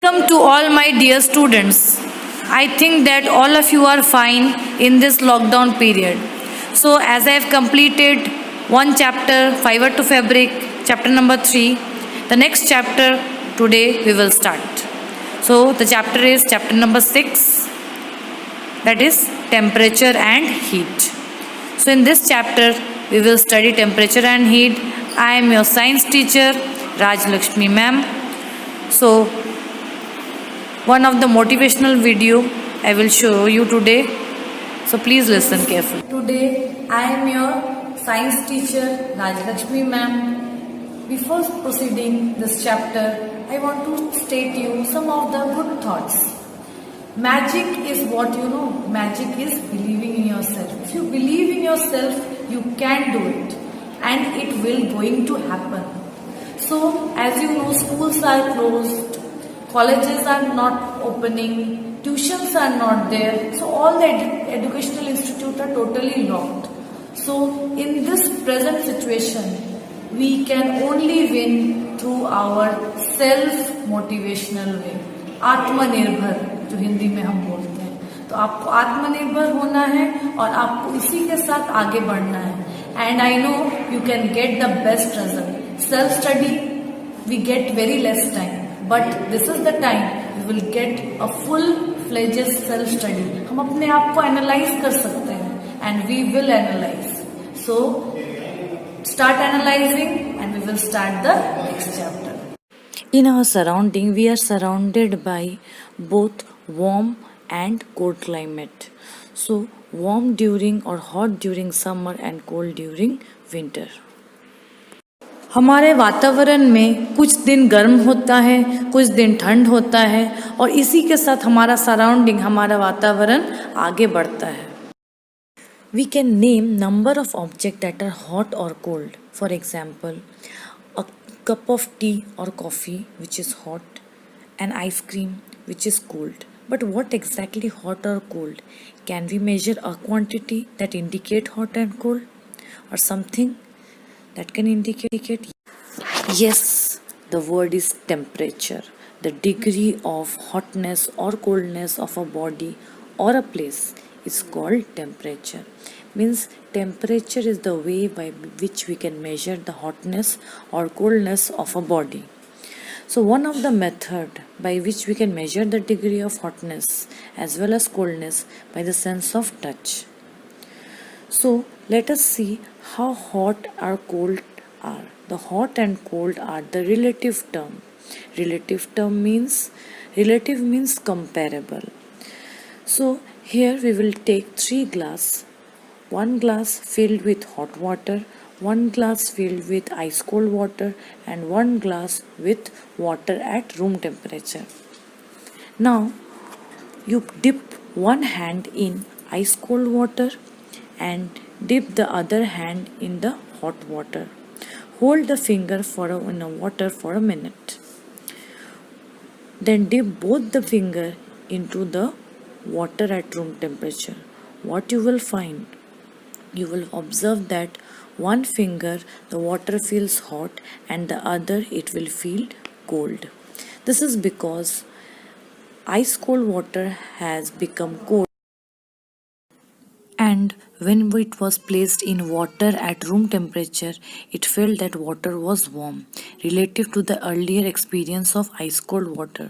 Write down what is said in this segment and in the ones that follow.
Welcome to all my dear students. I think that all of you are fine in this lockdown period. So, as I have completed one chapter, Fiber to Fabric, chapter number 3, the next chapter today we will start. So, the chapter is chapter number 6, that is temperature and heat. So, in this chapter we will study temperature and heat. I am your science teacher, Raj Lakshmi ma'am. So, one of the motivational video I will show you today. So please listen carefully. Today I am your science teacher Raj Lakshmi ma'am. Before proceeding this chapter, I want to state you some of the good thoughts. Magic is what you know. Magic is believing in yourself. If you believe in yourself, you can do it, and it will going to happen. So as you know, schools are closed. Colleges are not opening, tuitions are not there, so all the educational institutes are totally locked. So in this present situation, we can only win through our self-motivational way. आत्मनिर्भर जो हिंदी में हम बोलते हैं, तो आपको आत्मनिर्भर होना है और आपको इसी के साथ आगे बढ़ना है. And I know you can get the best result. Self study we get very less time. But this is the time you will get a full-fledged self-study. हम अपने आप को analyze कर सकते हैं and we will analyze. So start analyzing and we will start the next chapter. In our surrounding, we are surrounded by both warm and cold climate. So warm during or hot during summer and cold during winter. हमारे वातावरण में कुछ दिन गर्म होता है, कुछ दिन ठंड होता है और इसी के साथ हमारा सराउंडिंग, हमारा वातावरण आगे बढ़ता है. We can name number of objects that are hot or cold. For example, a cup of tea or coffee which is hot, an ice cream which is cold. But what exactly hot or cold? Can we measure a quantity that indicate hot and cold, or something that can indicate? Yes, the word is temperature. The degree of hotness or coldness of a body or a place is called temperature. Means temperature is the way by which we can measure the hotness or coldness of a body. So one of the method by which we can measure the degree of hotness as well as coldness by the sense of touch. So let us see how hot or cold are. The hot and cold are the relative term. Relative means comparable. So here we will take 3 glasses. 1 glass filled with hot water, 1 glass filled with ice cold water, and 1 glass with water at room temperature. Now you dip one hand in ice cold water and dip the other hand in the hot water. Hold the finger in the water for a minute. Then dip both the finger into the water at room temperature. What you will find? You will observe that one finger the water feels hot and the other it will feel cold. This is because ice cold water has become cold, and when it was placed in water at room temperature, it felt that water was warm relative to the earlier experience of ice cold water.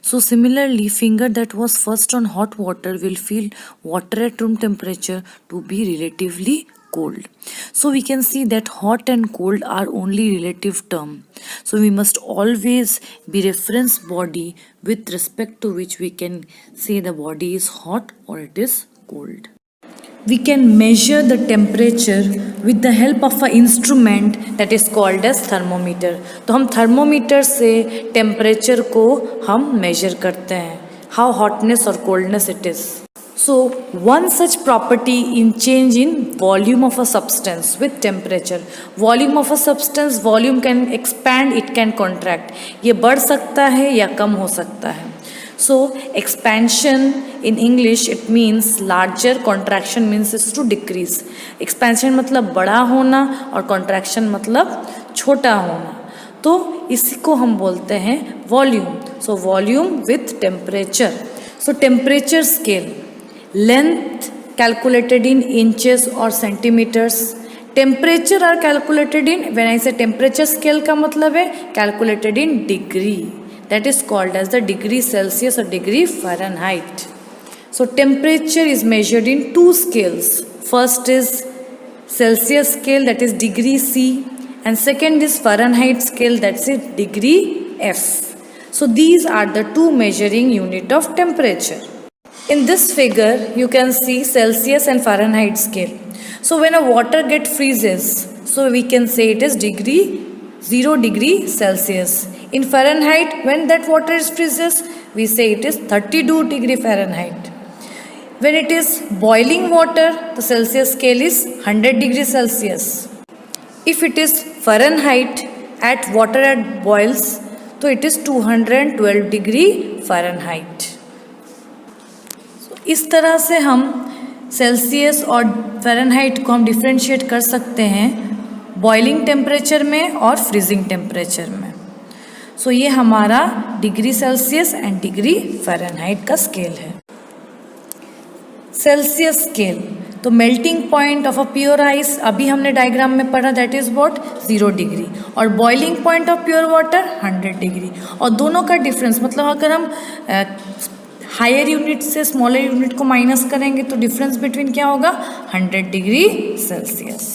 So similarly, finger that was first on hot water will feel water at room temperature to be relatively cold. So we can see that hot and cold are only relative term. So we must always be reference body with respect to which we can say the body is hot or it is cold. We can measure the temperature with the help of an instrument that is called as thermometer. तो हम thermometer से temperature को हम measure करते हैं, how hotness or coldness it is. So one such property in change in volume of a substance with temperature. Volume of a substance, volume can expand, it can contract. ये बढ़ सकता है या कम हो सकता है. So expansion in English it means larger, contraction means is to decrease. Expansion मतलब बड़ा होना और contraction मतलब छोटा होना. तो इसी को हम बोलते हैं volume. So volume with temperature. So temperature scale, length calculated in inches or centimeters. Temperature are calculated in, when I say temperature scale का मतलब है calculated in degree. That is called as the degree Celsius or degree Fahrenheit. So temperature is measured in two scales. First is Celsius scale, that is degree C, and second is Fahrenheit scale, that's it degree F. So these are the two measuring unit of temperature. In this figure you can see Celsius and Fahrenheit scale. So when a water get freezes, so we can say it is 0 degree Celsius. In Fahrenheit, when that water is freezes, we say it is 32 degree Fahrenheit. When it is boiling water, the Celsius scale is 100 degree Celsius. If it is Fahrenheit, at water at boils, so it is 212 degree Fahrenheit. So इस तरह से हम Celsius और Fahrenheit को हम differentiate कर सकते हैं बॉइलिंग टेम्परेचर में और फ्रीजिंग टेम्परेचर में. सो ये हमारा degree Celsius and degree Fahrenheit का स्केल है. सेल्सियस स्केल, तो melting point of a pure ice अभी हमने डायग्राम में पढ़ा, दैट इज व्हाट 0 डिग्री, और boiling point of pure water 100 degree. और दोनों का डिफरेंस मतलब अगर हम हायर यूनिट से स्मॉलर यूनिट को माइनस करेंगे तो डिफरेंस बिटवीन क्या होगा 100 degree Celsius.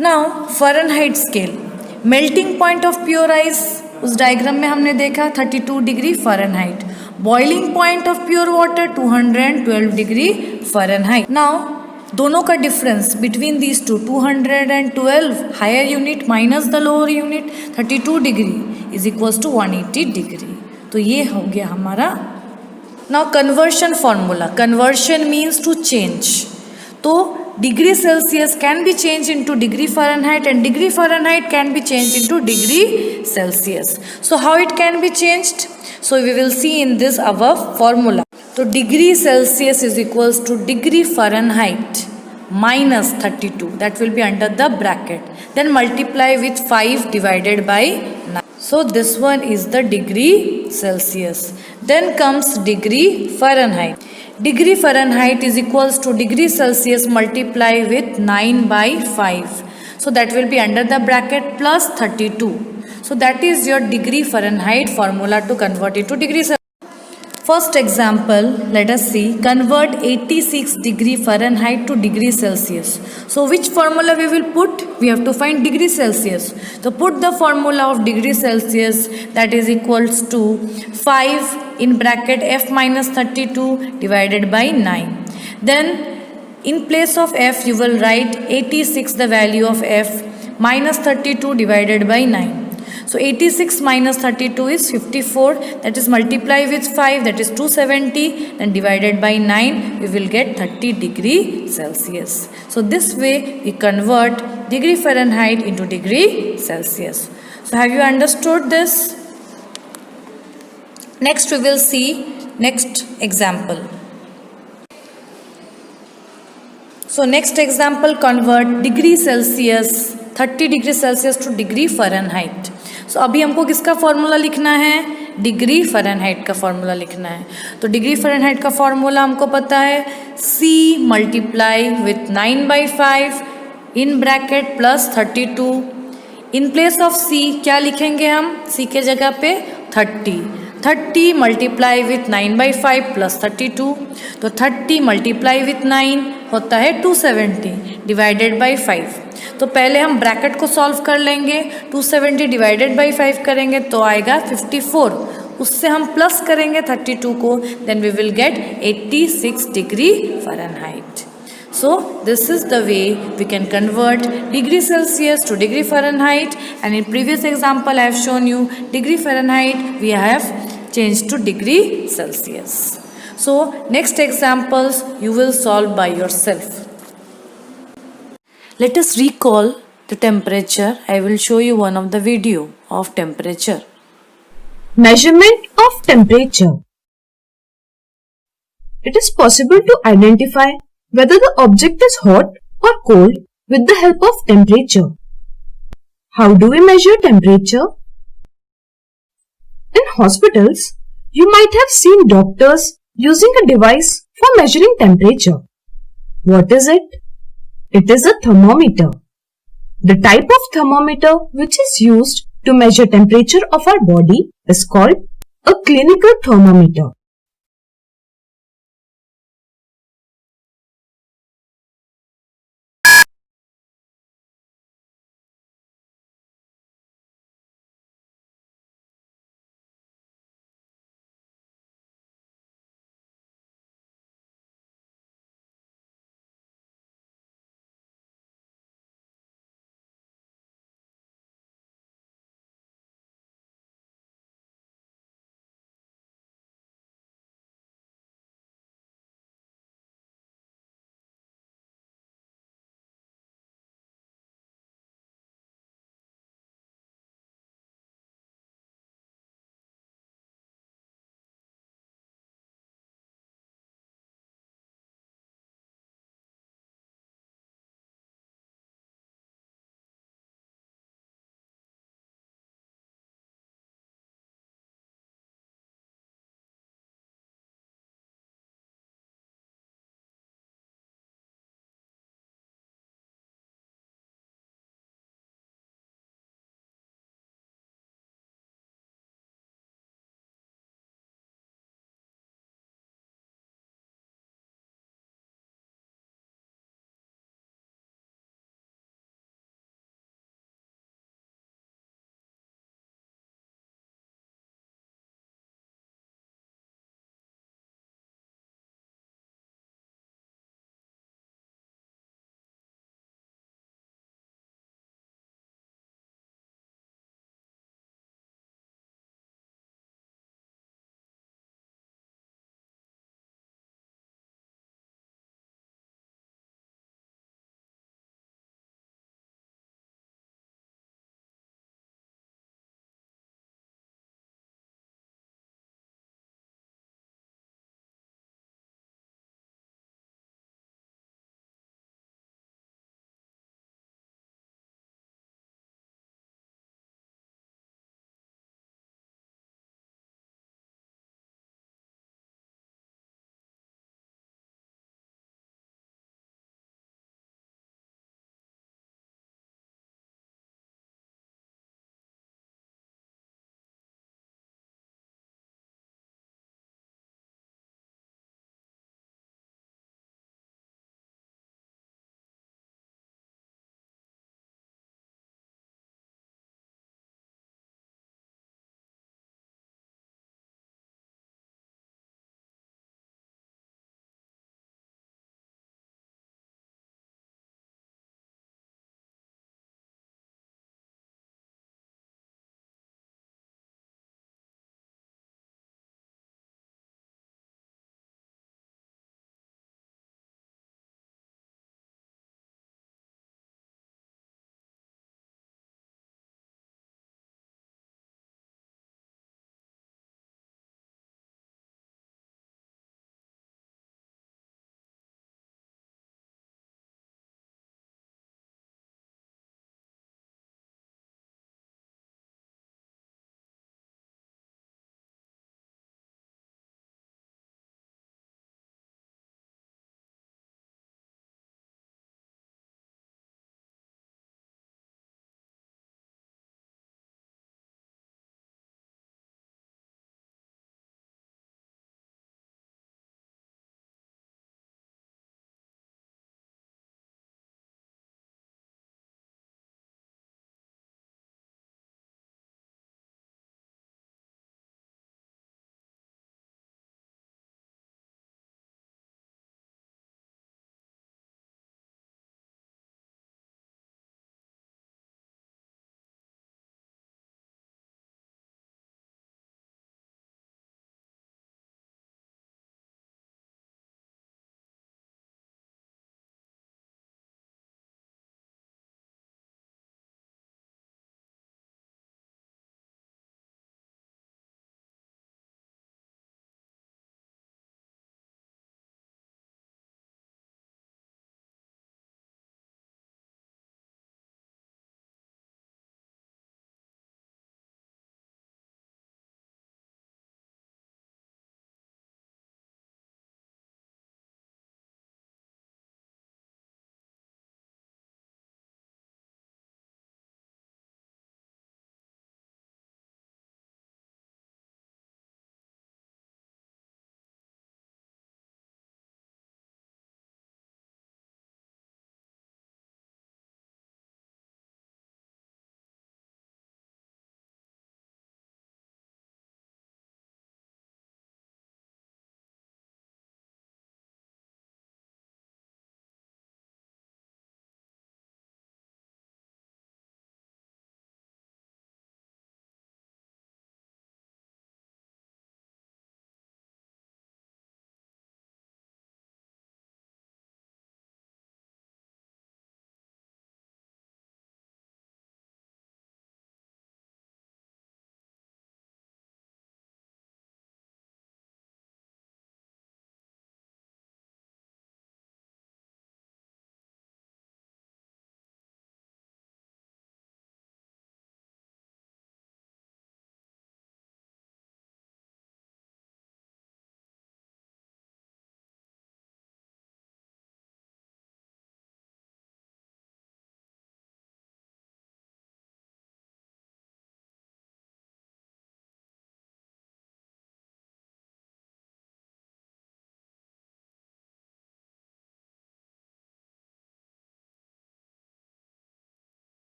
Now Fahrenheit scale, melting point of pure ice उस डायग्राम में हमने देखा 32 degree Fahrenheit, boiling point of pure water 212 degree Fahrenheit. Now दोनों का difference between these two 212 higher unit minus the lower unit 32 degree is equals to 180 degree. तो ये हो गया हमारा. Now conversion formula, conversion means to change. तो degree Celsius can be change into degree Fahrenheit and degree Fahrenheit can be change into degree Celsius. So how it can be changed? So we will see in this our formula. So degree Celsius is equals to degree Fahrenheit minus 32. That will be under the bracket. Then multiply with 5 divided by 9. So this one is the degree Celsius. Then comes degree Fahrenheit. Degree Fahrenheit is equals to degree Celsius multiply with 9 by 5. So that will be under the bracket plus 32. So that is your degree Fahrenheit formula to convert it to degree Celsius. First example, let us see, convert 86 degree Fahrenheit to degree Celsius. So which formula we will put? We have to find degree Celsius. So put the formula of degree Celsius, that is equals to 5 in bracket f minus 32 divided by 9. Then in place of f you will write 86, the value of f, minus 32 divided by 9. So 86 minus 32 is 54, that is multiply with 5, that is 270, and divided by 9 we will get 30 degree Celsius. So this way we convert degree Fahrenheit into degree Celsius. So have you understood this? Next we will see next example. So next example, convert degree Celsius 30 degree Celsius to degree Fahrenheit. So अभी हमको किसका formula लिखना है? Degree Fahrenheit का formula लिखना है. तो degree Fahrenheit का फॉर्मूला हमको पता है C multiply with 9 by 5 in bracket plus 32. In place of C क्या लिखेंगे हम? C के जगह पे 30 मल्टीप्लाई विथ 9 by 5 प्लस 32. तो 30 मल्टीप्लाई विथ 9 होता है 270 डिवाइडेड बाई 5. तो पहले हम ब्रैकेट को सॉल्व कर लेंगे, 270 डिवाइडेड बाई 5 करेंगे तो आएगा 54. उससे हम प्लस करेंगे 32 को, then we will get 86 degree Fahrenheit. So this is the way we can convert degree Celsius to degree Fahrenheit, and in previous example I have shown you degree Fahrenheit we have changed to degree Celsius. So next examples you will solve by yourself. Let us recall the temperature. I will show you one of the video of temperature. Measurement of temperature. It is possible to identify whether the object is hot or cold with the help of temperature. How do we measure temperature? In hospitals, you might have seen doctors using a device for measuring temperature. What is it? It is a thermometer. The type of thermometer which is used to measure temperature of our body is called a clinical thermometer.